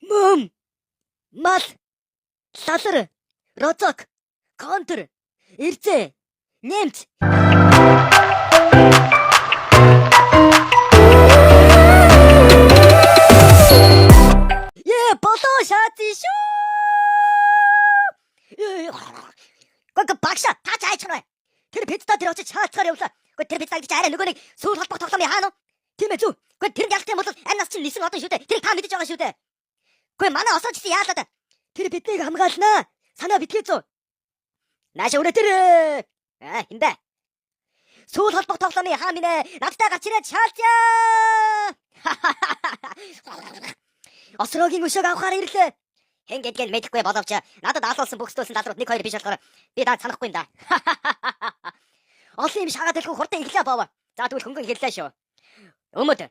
Мөм, мал, лалар, розок, контр, эрзээ, немц. Болоо шаацсан шүү. Багшаа таач айчих нь. Тэр пиццаа тэр очиж шаацгаар явлаа. Тэр пиццаа гэж арай нөгөө нэг сүүл холбох тоглоомын хаана вэ? Тийм ээ зү. Тэр ялт юм бол энэ нас чинь нисэн одон шүү дээ. Тэр та мэдэж байгаа шүү дээ. Манай осооч чи яалаа да. Тэр биднийг хамгаалнаа. Санаа битгий зүү. Нааша өрөө тэр хиндэ. Сүүл холбох тоглоомын хаа минь надтай гарч ирээд шаалцъя. Осрогийн өшөөг авахаар ирлээ. Хэн гэдгийг мэдэхгүй боловч надад алуулсан бөхсдүүлсэн талрууд 1 2 биш болохоор би даа санахгүй юм да. Олон юм шагаад хэлгүй хурдан иглээ боо. За тэгвэл хөнгөн хэллээ шүү. Өмөд.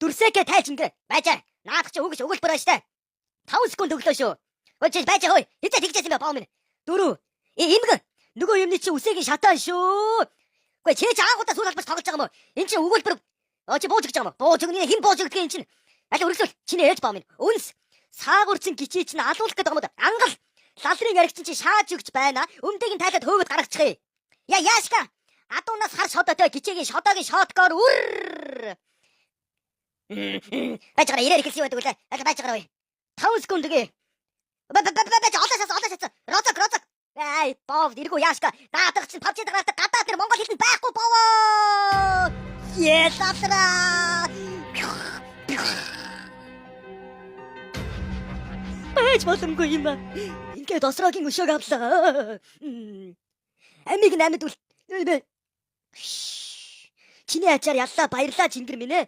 Дүрсэкэ тайлж ингээ. Байжаа. Наадах чи өгөж өгүүлбэр байна штэ. 5 секунд өглөө шүү. Өчиж байжаа хөөе. Хизээ тэгжсэн юм баа минь. 4. Имгэн. Нөгөө юмны чи үсэгийн шатаа шүү. Чи аагуудаа сүүл албаж тоглож байгаа юм уу? Энд чи өгүүлбэр чи бууж гэж байгаа юм уу? Бууж өгнө хин бууж өгдөг юм чинь. Аль өргөсөл чиний ээж баа минь. Үнс. Саагурчин гिचий чинь алуулах гэдэг юм уу? Ангал. Лалрын яригч чинь шааж өгч байна. Өмдөгийг тайлаад хөөгд гаргачихъя. Яашка. Адуунаас хар шодоотой гिचээгийн шодоогийн шоткоор үр. Бачаараа ирээр ихэлсэн байдаг үлээ. Бачаараа бай. 5 секунд гээ. Олоосаас. Розок. Ай, бов дэргүү яашка. Наадах чинь павчид гараад гадаад тэр Монгол хэлний байхгүй бовоо. Есасра. Байж боломгүй юм ба. Ингээд осрогийн өшөөг авлаа. Амиг намд үл. Чиний ачаар яллаа баярлаа чингэр минь ээ.